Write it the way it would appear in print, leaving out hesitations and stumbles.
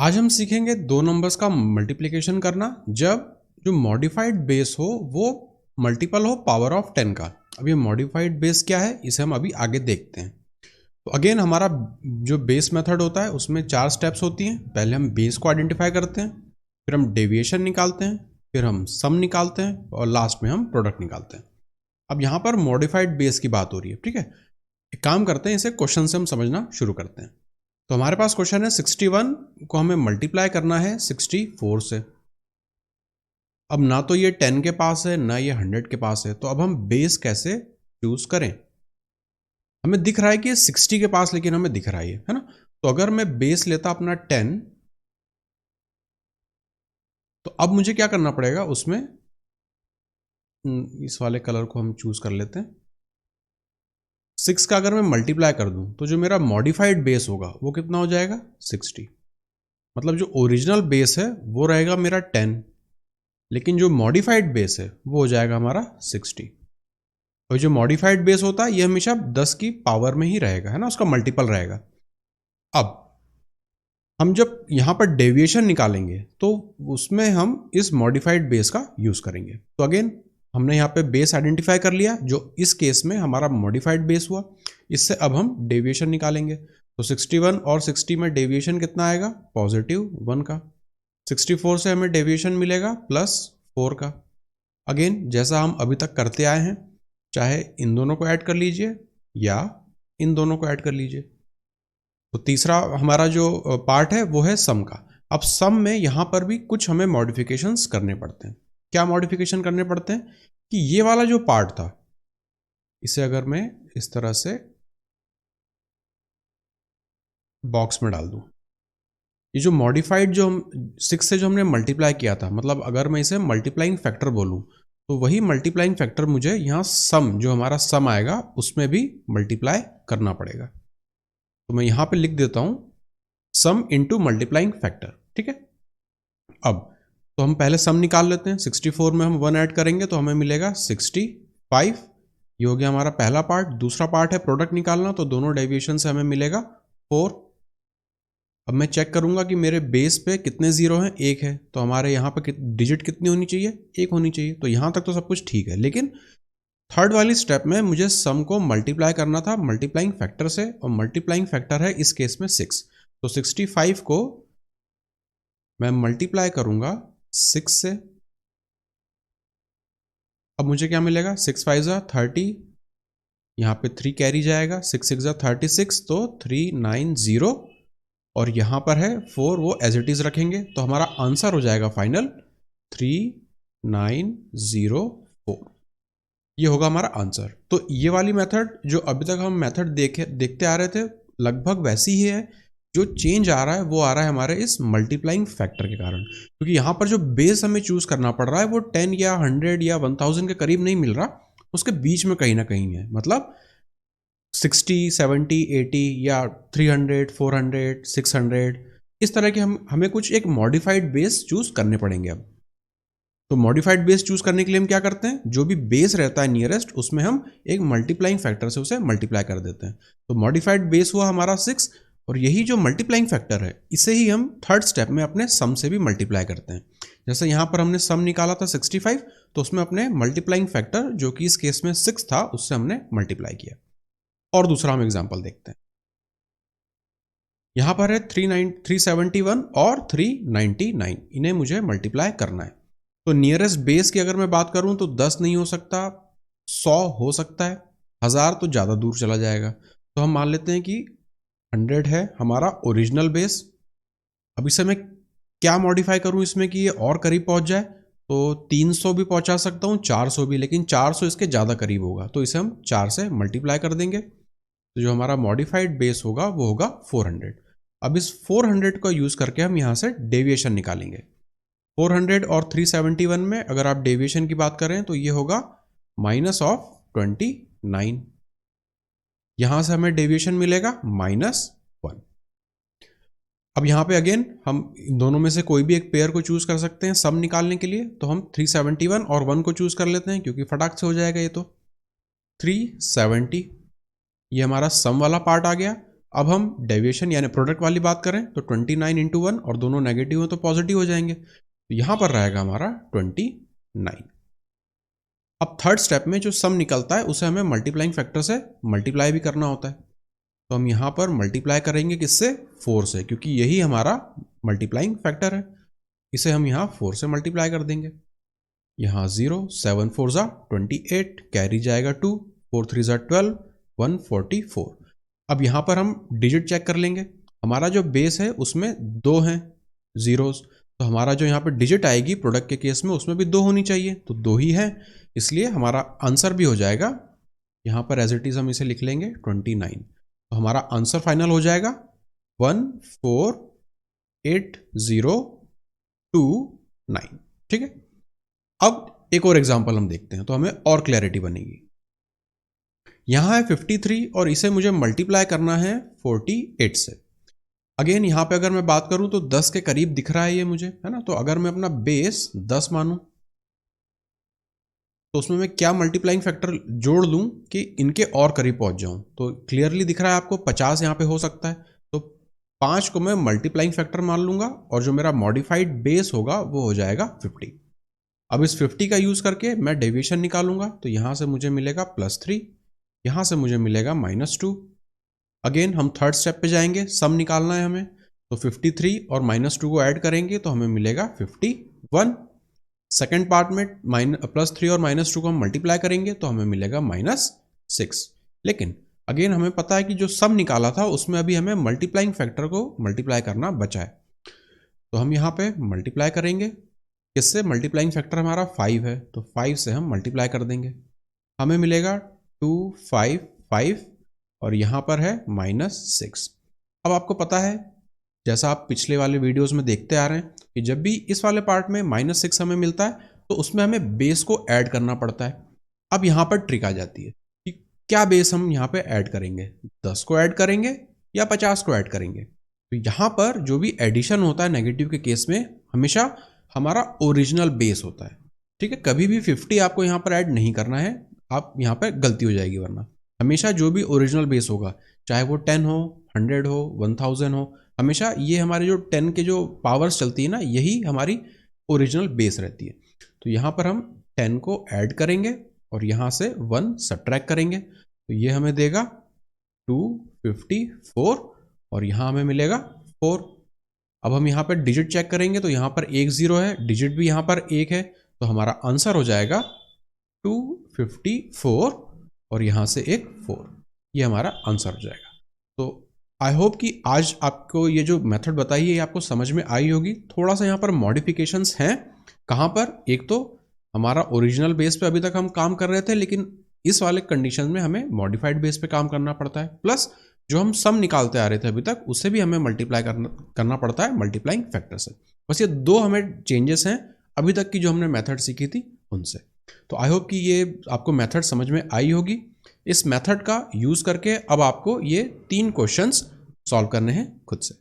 आज हम सीखेंगे दो नंबर्स का मल्टीप्लिकेशन करना जब जो मॉडिफाइड बेस हो वो मल्टीपल हो पावर ऑफ 10 का। अब ये मॉडिफाइड बेस क्या है इसे हम अभी आगे देखते हैं। तो अगेन हमारा जो बेस मेथड होता है उसमें 4 स्टेप्स होती हैं। पहले हम बेस को आइडेंटिफाई करते हैं, फिर हम डेविएशन निकालते हैं, फिर हम सम निकालते हैं और लास्ट में हम प्रोडक्ट निकालते हैं। अब यहाँ पर मॉडिफाइड बेस की बात हो रही है, ठीक है। एक काम करते हैं, इसे क्वेश्चन से हम समझना शुरू करते हैं। तो हमारे पास क्वेश्चन है 61 को हमें मल्टीप्लाई करना है 64 से। अब ना तो ये 10 के पास है ना ये 100 के पास है, तो अब हम बेस कैसे चूज करें। हमें दिख रहा है कि ये 60 के पास, लेकिन हमें दिख रहा है ना। तो अगर मैं बेस लेता अपना 10, तो अब मुझे क्या करना पड़ेगा उसमें, इस वाले कलर को हम चूज कर लेते हैं। 6 का अगर मैं मल्टीप्लाई कर दूं तो जो मेरा मॉडिफाइड बेस होगा वो कितना हो जाएगा 60। मतलब जो ओरिजिनल बेस है वो रहेगा मेरा 10, लेकिन जो मॉडिफाइड बेस है वो हो जाएगा हमारा 60। और जो मॉडिफाइड बेस होता है ये हमेशा 10 की पावर में ही रहेगा, है ना, उसका मल्टीपल रहेगा। अब हम जब यहां पर डेविएशन निकालेंगे तो उसमें हम इस मॉडिफाइड बेस का यूज करेंगे। तो अगेन हमने यहाँ पे बेस आइडेंटिफाई कर लिया जो इस केस में हमारा मॉडिफाइड बेस हुआ। इससे अब हम डेविएशन निकालेंगे। तो 61 और 60 में डेविएशन कितना आएगा, +1 का। 64 से हमें डेविएशन मिलेगा +4 का। अगेन जैसा हम अभी तक करते आए हैं, चाहे इन दोनों को ऐड कर लीजिए या इन दोनों को ऐड कर लीजिए। तो तीसरा हमारा जो पार्ट है वो है सम का। अब सम में यहां पर भी कुछ हमें मॉडिफिकेशंस करने पड़ते हैं। क्या मॉडिफिकेशन करने पड़ते हैं कि ये वाला जो पार्ट था इसे अगर मैं इस तरह से बॉक्स में डाल दूं, ये जो मॉडिफाइड जो हम 6 से जो हमने मल्टीप्लाई किया था, मतलब अगर मैं इसे मल्टीप्लाइंग फैक्टर बोलूं तो वही मल्टीप्लाइंग फैक्टर मुझे यहाँ सम, जो हमारा सम आएगा उसमें भी मल्टीप्लाई करना पड़ेगा। तो मैं यहाँ पे लिख देता हूँ सम इंटू मल्टीप्लाइंग फैक्टर, ठीक है। अब तो हम पहले सम निकाल लेते हैं। 64 में हम 1 ऐड करेंगे तो हमें मिलेगा 65। ये हो गया हमारा पहला पार्ट। दूसरा पार्ट है प्रोडक्ट निकालना, तो दोनों डेविएशन से हमें मिलेगा 4। अब मैं चेक करूंगा कि मेरे बेस पे कितने जीरो हैं, 1 है। तो हमारे यहाँ पे डिजिट कितनी होनी चाहिए, 1 होनी चाहिए। तो यहाँ तक तो सब कुछ ठीक है, लेकिन थर्ड वाली स्टेप में मुझे सम को मल्टीप्लाई करना था मल्टीप्लाइंग फैक्टर से, और मल्टीप्लाइंग फैक्टर है इस केस में 6। तो 65 को मैं मल्टीप्लाई करूंगा 6 से। अब मुझे क्या मिलेगा, 6 5 जा 30, यहाँ पे 3 कैरी जाएगा, 6 6 जा 36, तो 390, और यहाँ पर है 4, वो एज इट इज रखेंगे। तो हमारा आंसर हो जाएगा फाइनल 3904। ये होगा हमारा आंसर। तो ये वाली मेथड जो अभी तक हम मेथड देखते आ रहे थे लगभग वैसी ही है। जो चेंज आ रहा है वो आ रहा है हमारे इस मल्टीप्लाइंग फैक्टर के कारण, क्योंकि यहाँ पर जो बेस हमें चूज करना पड़ रहा है वो 10 या 100 या 1000 के करीब नहीं मिल रहा, उसके बीच में कहीं ना कहीं है। मतलब 60 70 80 या 300 400 600, इस तरह के हमें कुछ एक मॉडिफाइड बेस चूज करने पड़ेंगे अब। तो मॉडिफाइड बेस चूज करने के लिए हम क्या करते हैं, जो भी बेस रहता है नियरेस्ट उसमें हम एक मल्टीप्लाइंग फैक्टर से उसे मल्टीप्लाई कर देते हैं। तो मॉडिफाइड बेस हुआ हमारा 6, और यही जो मल्टीप्लाइंग फैक्टर है इसे ही हम थर्ड स्टेप में अपने सम से भी मल्टीप्लाई करते हैं। जैसे यहाँ पर हमने सम निकाला था 65, तो उसमें अपने मल्टीप्लाइंग फैक्टर जो कि इस केस में 6 था उससे हमने मल्टीप्लाई किया। और दूसरा हम एग्जाम्पल देखते हैं। यहां पर है 371 और 399, इन्हें मुझे मल्टीप्लाई करना है। तो नियरेस्ट बेस की अगर मैं बात करूं तो 10 नहीं हो सकता, 100 हो सकता है, 1000 तो ज़्यादा दूर चला जाएगा। तो हम मान लेते हैं कि 100 है हमारा ओरिजिनल बेस। अब इसे मैं क्या मॉडिफाई करूं इसमें कि ये और करीब पहुंच जाए, तो 300 भी पहुंचा सकता हूं, 400 भी, लेकिन 400 इसके ज़्यादा करीब होगा, तो इसे हम 4 से मल्टीप्लाई कर देंगे। तो जो हमारा मॉडिफाइड बेस होगा वो होगा 400। अब इस 400 को यूज करके हम यहां से डेविएशन निकालेंगे। 400 और 371 में अगर आप डेविएशन की बात करें तो ये होगा -29। यहां से हमें डेविएशन मिलेगा -1। अब यहां पे अगेन हम इन दोनों में से कोई भी एक पेयर को चूज कर सकते हैं सम निकालने के लिए। तो हम 371 और 1 को चूज कर लेते हैं, क्योंकि फटाक से हो जाएगा ये। तो 370 ये हमारा सम वाला पार्ट आ गया, अब हम डेविएशन यानी प्रोडक्ट वाली बात करें तो 29 इंटू 1 और दोनों नेगेटिव हैं तो पॉजिटिव हो जाएंगे, तो यहाँ पर रहेगा हमारा 29। अब थर्ड स्टेप में जो सम निकलता है उसे हमें मल्टीप्लाइंग फैक्टर से मल्टीप्लाई भी करना होता है, तो हम यहाँ पर मल्टीप्लाई करेंगे किससे, 4 से, क्योंकि यही हमारा मल्टीप्लाइंग फैक्टर है। इसे हम यहाँ 4 से मल्टीप्लाई कर देंगे। यहाँ 0, 7 4 ज़ा 28, कैरी जाएगा 2, 4 3 ज़ा 12, 144। अब यहाँ पर हम डिजिट चेक कर लेंगे। हमारा जो बेस है उसमें 2 हैं जीरोस, तो हमारा जो यहाँ पर डिजिट आएगी प्रोडक्ट के केस में उसमें भी 2 होनी चाहिए, तो 2 ही है, इसलिए हमारा आंसर भी हो जाएगा यहाँ पर एज इट इज हम इसे लिख लेंगे 29। तो हमारा आंसर फाइनल हो जाएगा 14802 ठीक है। अब एक और एग्जांपल हम देखते हैं तो हमें और क्लैरिटी बनेगी। यहां है 53 और इसे मुझे मल्टीप्लाई करना है 48 से। अगेन यहां पे अगर मैं बात करूं तो 10 के करीब दिख रहा है ये मुझे, है ना, तो अगर मैं अपना बेस 10 मानूं तो उसमें मैं क्या मल्टीप्लाइंग फैक्टर जोड़ लूं कि इनके और करीब पहुंच जाऊं। तो क्लियरली दिख रहा है आपको 50 यहां पे हो सकता है, तो 5 को मैं मल्टीप्लाइंग फैक्टर मान लूंगा और जो मेरा मॉडिफाइड बेस होगा वो हो जाएगा 50। अब इस 50 का यूज करके मैं डेविएशन निकालूंगा, तो यहां से मुझे मिलेगा +3, यहां से मुझे मिलेगा -2। अगेन हम थर्ड स्टेप पे जाएंगे, सम निकालना है हमें, तो 53 और -2 को ऐड करेंगे तो हमें मिलेगा 51। सेकेंड पार्ट में +3 और -2 को हम मल्टीप्लाई करेंगे तो हमें मिलेगा -6। लेकिन अगेन हमें पता है कि जो सम निकाला था उसमें अभी हमें मल्टीप्लाइंग फैक्टर को मल्टीप्लाई करना बचा है, तो हम यहाँ पे मल्टीप्लाई करेंगे किससे, मल्टीप्लाइंग फैक्टर हमारा 5 है, तो 5 से हम मल्टीप्लाई कर देंगे, हमें मिलेगा 255 और यहाँ पर है -6। अब आपको पता है जैसा आप पिछले वाले वीडियोस में देखते आ रहे हैं कि जब भी इस वाले पार्ट में -6 हमें मिलता है तो उसमें हमें बेस को ऐड करना पड़ता है। अब यहाँ पर ट्रिक आ जाती है कि क्या बेस हम यहाँ पे ऐड करेंगे, 10 को ऐड करेंगे या 50 को ऐड करेंगे। तो यहाँ पर जो भी एडिशन होता है नेगेटिव के केस में हमेशा हमारा ओरिजिनल बेस होता है, ठीक है। कभी भी 50 आपको यहाँ पर ऐड नहीं करना है, आप यहाँ पर गलती हो जाएगी, वरना हमेशा जो भी ओरिजिनल बेस होगा चाहे वो 10 हो, 100 हो, 1000 हो, हमेशा ये हमारे जो 10 के जो पावर्स चलती है ना, यही हमारी ओरिजिनल बेस रहती है। तो यहाँ पर हम 10 को ऐड करेंगे और यहाँ से 1 सब्ट्रैक्ट करेंगे, तो ये हमें देगा 254 और यहाँ हमें मिलेगा 4। अब हम यहाँ पर डिजिट चेक करेंगे तो यहाँ पर एक 0 है, डिजिट भी यहाँ पर 1 है, तो हमारा आंसर हो जाएगा 254 और यहाँ से एक 4, ये हमारा आंसर हो जाएगा। तो आई होप कि आज आपको ये जो मेथड बताई है ये आपको समझ में आई होगी। थोड़ा सा यहाँ पर मॉडिफिकेशंस हैं, कहाँ पर, एक तो हमारा ओरिजिनल बेस पे अभी तक हम काम कर रहे थे, लेकिन इस वाले कंडीशन में हमें मॉडिफाइड बेस पे काम करना पड़ता है, प्लस जो हम सम निकालते आ रहे थे अभी तक उसे भी हमें मल्टीप्लाई करना पड़ता है मल्टीप्लाइंग फैक्टर से। बस ये 2 हमें चेंजेस हैं अभी तक की जो हमने मेथड सीखी थी उनसे। तो आई होप कि ये आपको मेथड समझ में आई होगी। इस मेथड का यूज करके अब आपको ये 3 क्वेश्चंस सॉल्व करने हैं खुद से।